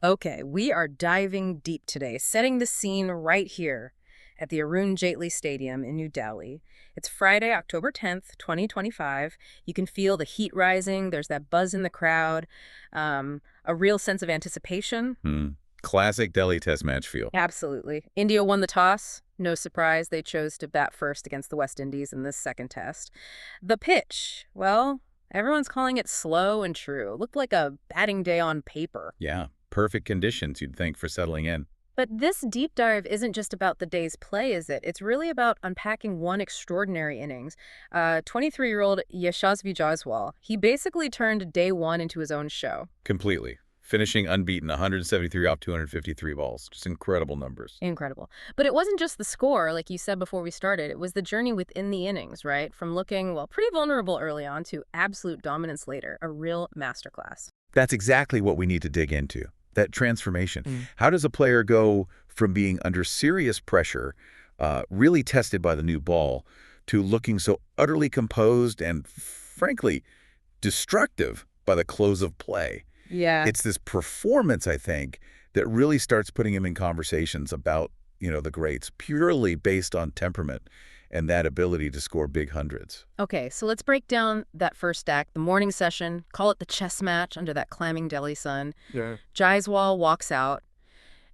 Okay, we are diving deep today, setting the scene right here at the Arun Jaitley Stadium in New Delhi. It's Friday, October 10th, 2025. You can feel the heat rising. There's that buzz in the crowd, a real sense of anticipation. Hmm. Classic Delhi Test match feel. Absolutely. India won the toss. No surprise, they chose to bat first against the West Indies in this second test. The pitch, well, everyone's calling it slow and true. It looked like a batting day on paper. Yeah, perfect conditions, you'd think, for settling in. But this deep dive isn't just about the day's play, is it? It's really about unpacking one extraordinary innings. 23-year-old Yashasvi Jaiswal, he basically turned day one into his own show. Completely. Finishing unbeaten, 173 off 253 balls. Just incredible numbers. Incredible. But it wasn't just the score, like you said before we started. It was the journey within the innings, right? From looking, well, pretty vulnerable early on to absolute dominance later. A real masterclass. That's exactly what we need to dig into, that transformation. How does a player go from being under serious pressure, really tested by the new ball, to looking so utterly composed and, frankly, destructive by the close of play? Yeah. It's this performance, I think, that really starts putting him in conversations about, the greats, purely based on temperament and that ability to score big hundreds. Okay, so let's break down that first act, the morning session, call it the chess match under that clamming Delhi sun. Yeah. Jaiswal walks out,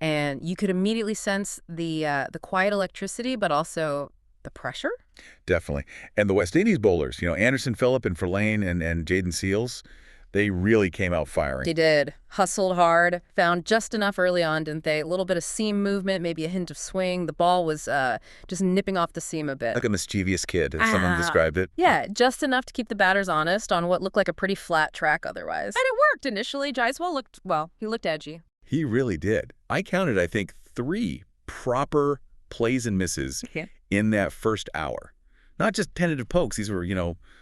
and you could immediately sense the quiet electricity, but also the pressure. Definitely. And the West Indies bowlers, Anderson Phillip and Verlaine and Jaden Seals, they really came out firing. They did. Hustled hard, found just enough early on, didn't they? A little bit of seam movement, maybe a hint of swing. The ball was just nipping off the seam a bit. Like a mischievous kid, as someone described it. Yeah, just enough to keep the batters honest on what looked like a pretty flat track otherwise. And it worked initially. Jaiswal looked edgy. He really did. I counted, I think, 3 proper plays and misses in that first hour. Not just tentative pokes. These were,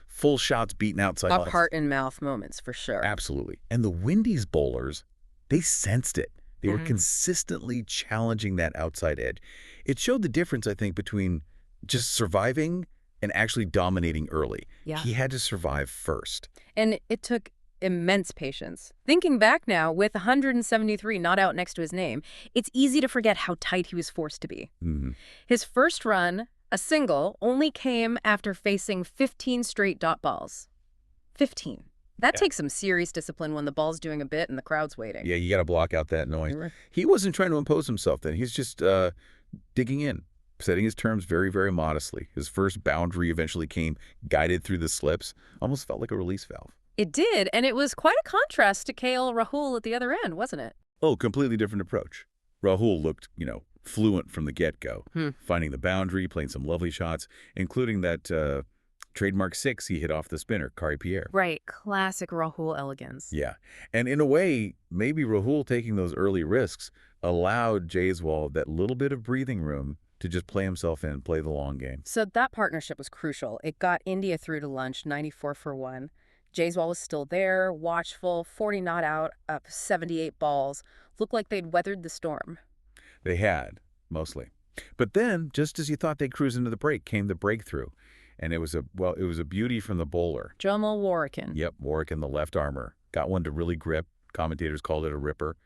full shots beaten outside. Of heart and mouth moments, for sure. Absolutely. And the Windies bowlers, they sensed it. They were consistently challenging that outside edge. It showed the difference, I think, between just surviving and actually dominating early. Yeah. He had to survive first. And it took immense patience. Thinking back now, with 173 not out next to his name, it's easy to forget how tight he was forced to be. His first run, a single, only came after facing 15 straight dot balls. 15. That takes some serious discipline when the ball's doing a bit and the crowd's waiting. Yeah, you got to block out that noise. He wasn't trying to impose himself then. He's just digging in, setting his terms very, very modestly. His first boundary eventually came guided through the slips. Almost felt like a release valve. It did, and it was quite a contrast to KL Rahul at the other end, wasn't it? Oh, completely different approach. Rahul looked, fluent from the get-go, finding the boundary, playing some lovely shots, including that trademark 6 he hit off the spinner, Kari Pierre. Right, classic Rahul elegance. Yeah, and in a way, maybe Rahul taking those early risks allowed Jaiswal that little bit of breathing room to just play himself in, play the long game. So that partnership was crucial. It got India through to lunch, 94 for 1. Jaiswal was still there, watchful, 40 not out, up 78 balls. Looked like they'd weathered the storm. They had, mostly. But then, just as you thought they'd cruise into the break, came the breakthrough. And it was a beauty from the bowler. Jamal Warrican. Yep, Warrican, the left armor. Got one to really grip. Commentators called it a ripper.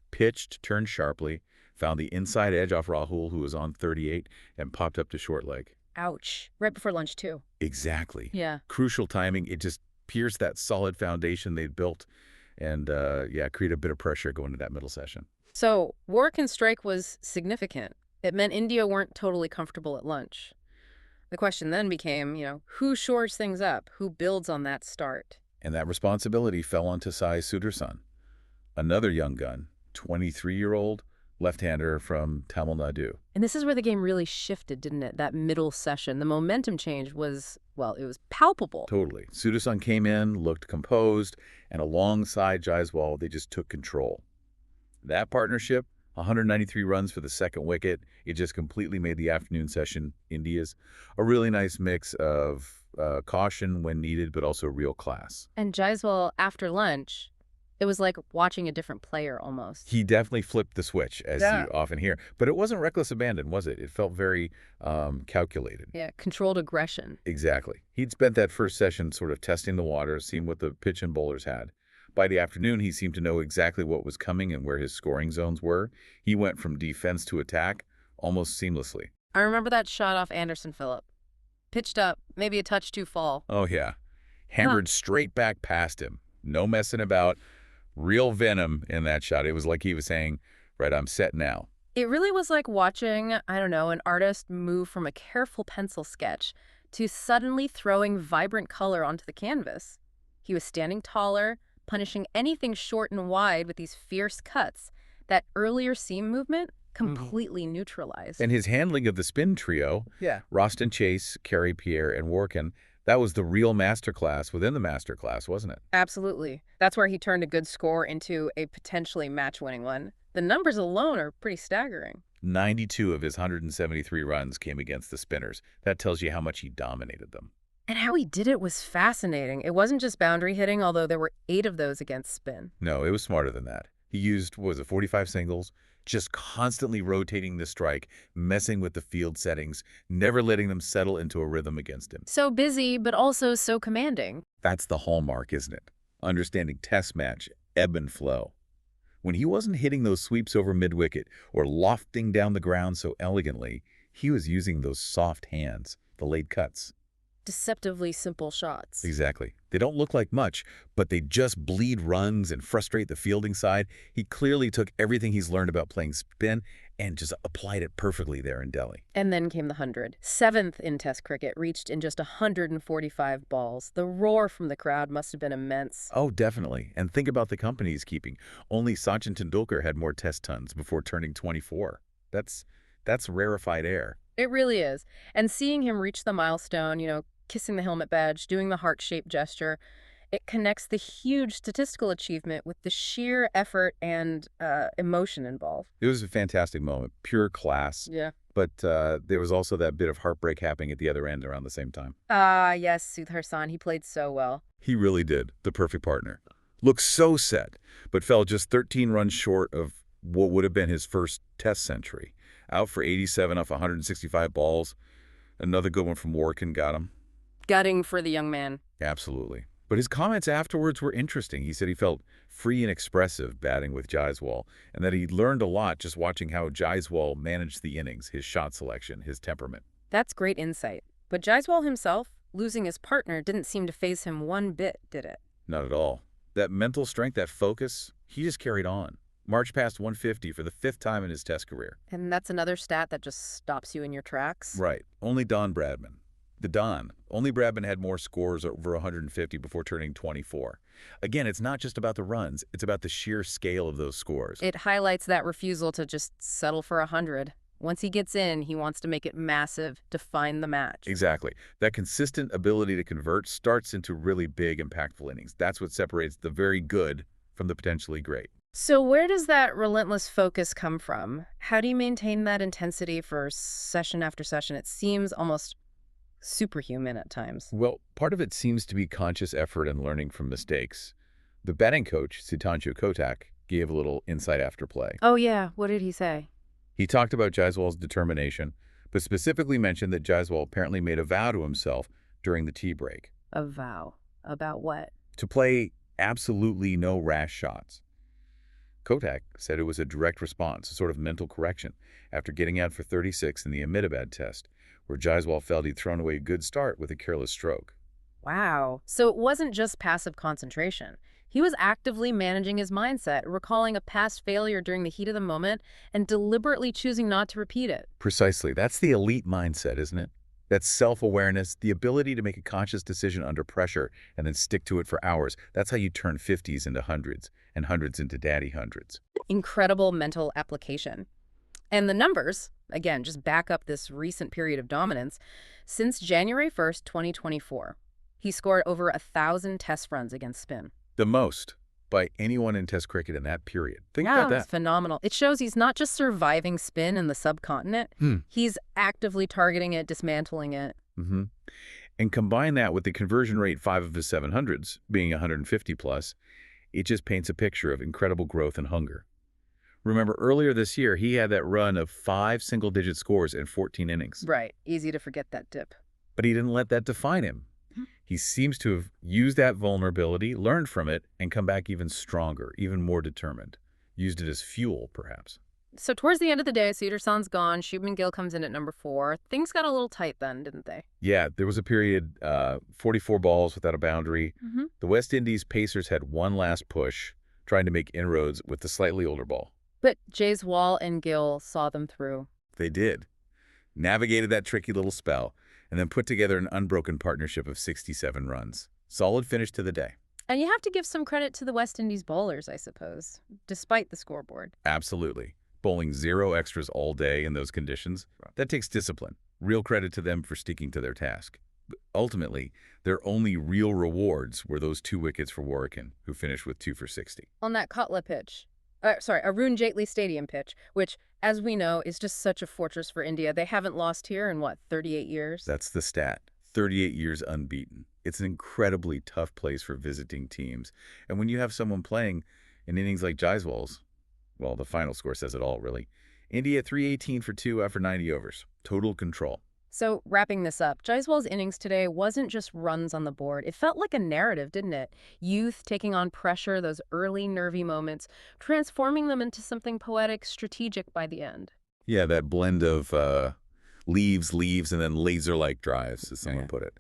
Pitched, turned sharply, found the inside edge off Rahul, who was on 38, and popped up to short leg. Ouch. Right before lunch, too. Exactly. Yeah. Crucial timing. It just pierced that solid foundation they'd built and, create a bit of pressure going into that middle session. So Warrican's strike was significant. It meant India weren't totally comfortable at lunch. The question then became, who shores things up? Who builds on that start? And that responsibility fell onto Sai Sudharsan, another young gun, 23-year-old left-hander from Tamil Nadu. And this is where the game really shifted, didn't it? That middle session. The momentum change was, it was palpable. Totally. Sudharsan came in, looked composed, and alongside Jaiswal, they just took control. That partnership, 193 runs for the second wicket, it just completely made the afternoon session, India's, a really nice mix of caution when needed, but also real class. And Jaiswal, after lunch, it was like watching a different player almost. He definitely flipped the switch, as you often hear. But it wasn't reckless abandon, was it? It felt very calculated. Yeah, controlled aggression. Exactly. He'd spent that first session sort of testing the waters, seeing what the pitch and bowlers had. By the afternoon, he seemed to know exactly what was coming and where his scoring zones were. He went from defense to attack almost seamlessly. I remember that shot off Anderson Phillip. Pitched up, maybe a touch too fall. Oh, yeah. Hammered straight back past him. No messing about. Real venom in that shot. It was like he was saying, right, I'm set now. It really was like watching, I don't know, an artist move from a careful pencil sketch to suddenly throwing vibrant color onto the canvas. He was standing taller, punishing anything short and wide with these fierce cuts. That earlier seam movement completely neutralized. And his handling of the spin trio, Yeah. Roston Chase, Carey Pierre, and Workin, that was the real masterclass within the masterclass, wasn't it? Absolutely. That's where he turned a good score into a potentially match-winning one. The numbers alone are pretty staggering. 92 of his 173 runs came against the spinners. That tells you how much he dominated them. And how he did it was fascinating. It wasn't just boundary hitting, although there were 8 of those against spin. No, it was smarter than that. He used, what was it, 45 singles, just constantly rotating the strike, messing with the field settings, never letting them settle into a rhythm against him. So busy, but also so commanding. That's the hallmark, isn't it? Understanding test match, ebb and flow. When he wasn't hitting those sweeps over mid-wicket or lofting down the ground so elegantly, he was using those soft hands, the late cuts. Deceptively simple shots. Exactly. They don't look like much, but they just bleed runs and frustrate the fielding side. He clearly took everything he's learned about playing spin and just applied it perfectly there in Delhi. And then came the 100. 7th in Test cricket, reached in just 145 balls. The roar from the crowd must have been immense. Oh, definitely. And think about the company he's keeping. Only Sachin Tendulkar had more Test tons before turning 24. That's rarefied air. It really is. And seeing him reach the milestone, kissing the helmet badge, doing the heart-shaped gesture, it connects the huge statistical achievement with the sheer effort and emotion involved. It was a fantastic moment, pure class. Yeah. But there was also that bit of heartbreak happening at the other end around the same time. Yes, Sudharsan, he played so well. He really did, the perfect partner. Looked so set, but fell just 13 runs short of what would have been his first Test century. Out for 87 off 165 balls. Another good one from Workin got him. Gutting for the young man. Absolutely. But his comments afterwards were interesting. He said he felt free and expressive batting with Jaiswal, and that he learned a lot just watching how Jaiswal managed the innings, his shot selection, his temperament. That's great insight. But Jaiswal himself, losing his partner, didn't seem to faze him one bit, did it? Not at all. That mental strength, that focus, he just carried on. Marched past 150 for the 5th time in his Test career. And that's another stat that just stops you in your tracks? Right. Only Don Bradman. The Don. Only Bradman had more scores over 150 before turning 24. Again, it's not just about the runs. It's about the sheer scale of those scores. It highlights that refusal to just settle for 100. Once he gets in, he wants to make it massive, define the match. Exactly. That consistent ability to convert starts into really big, impactful innings. That's what separates the very good from the potentially great. So where does that relentless focus come from? How do you maintain that intensity for session after session? It seems almost superhuman at times. Well, part of it seems to be conscious effort and learning from mistakes. The batting coach, Sudhanshu Kotak, gave a little insight after play. Oh, yeah. What did he say? He talked about Jaiswal's determination, but specifically mentioned that Jaiswal apparently made a vow to himself during the tea break. A vow? About what? To play absolutely no rash shots. Kotak said it was a direct response, a sort of mental correction, after getting out for 36 in the Ahmedabad Test, where Jaiswal felt he'd thrown away a good start with a careless stroke. Wow. So it wasn't just passive concentration. He was actively managing his mindset, recalling a past failure during the heat of the moment and deliberately choosing not to repeat it. Precisely. That's the elite mindset, isn't it? That's self-awareness, the ability to make a conscious decision under pressure and then stick to it for hours. That's how you turn 50s into hundreds and hundreds into daddy hundreds. Incredible mental application. And the numbers, again, just back up this recent period of dominance. Since January 1st, 2024, he scored over 1,000 Test runs against spin. The most by anyone in Test cricket in that period. Think about that. It's phenomenal. It shows he's not just surviving spin in the subcontinent. He's actively targeting it, dismantling it. And combine that with the conversion rate 5 of his 700s, being 150 plus, it just paints a picture of incredible growth and hunger. Remember, earlier this year, he had that run of 5 single-digit scores in 14 innings. Right. Easy to forget that dip. But he didn't let that define him. He seems to have used that vulnerability, learned from it, and come back even stronger, even more determined. Used it as fuel, perhaps. So towards the end of the day, Sudharsan's gone. Shubman Gill comes in at number 4. Things got a little tight then, didn't they? Yeah, there was a period, 44 balls without a boundary. The West Indies Pacers had one last push, trying to make inroads with the slightly older ball. But Jaiswal and Gill saw them through. They did. Navigated that tricky little spell, and then put together an unbroken partnership of 67 runs. Solid finish to the day. And you have to give some credit to the West Indies bowlers, I suppose, despite the scoreboard. Absolutely. Bowling 0 extras all day in those conditions, that takes discipline. Real credit to them for sticking to their task. But ultimately, their only real rewards were those 2 wickets for Warwican, who finished with 2 for 60. On that Kotla pitch. Arun Jaitley Stadium pitch, which, as we know, is just such a fortress for India. They haven't lost here in, 38 years? That's the stat. 38 years unbeaten. It's an incredibly tough place for visiting teams. And when you have someone playing in innings like Jaiswal's, well, the final score says it all, really. India 318 for 2 after 90 overs. Total control. So, wrapping this up, Jaiswal's innings today wasn't just runs on the board. It felt like a narrative, didn't it? Youth taking on pressure, those early nervy moments, transforming them into something poetic, strategic by the end. Yeah, that blend of leaves, and then laser-like drives, as someone put it.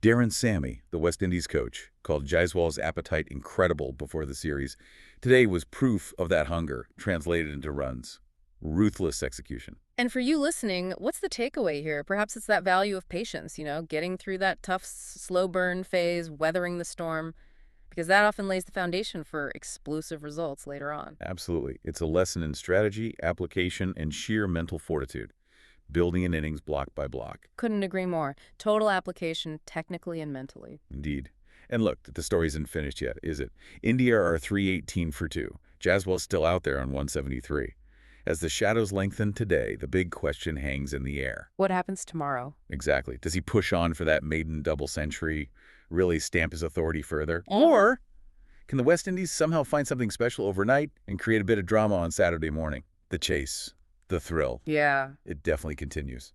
Darren Sammy, the West Indies coach, called Jaiswal's appetite incredible before the series. Today was proof of that hunger, translated into runs. Ruthless execution. And for you listening, what's the takeaway here? Perhaps it's that value of patience, getting through that tough, slow burn phase, weathering the storm, because that often lays the foundation for explosive results later on. Absolutely. It's a lesson in strategy, application, and sheer mental fortitude. Building an innings block by block. Couldn't agree more. Total application, technically and mentally. Indeed. And look, the story isn't finished yet, is it? India are 318 for 2. Jaiswal's still out there on 173. As the shadows lengthen today, the big question hangs in the air. What happens tomorrow? Exactly. Does he push on for that maiden double century, really stamp his authority further? Or can the West Indies somehow find something special overnight and create a bit of drama on Saturday morning? The chase, the thrill. Yeah. It definitely continues.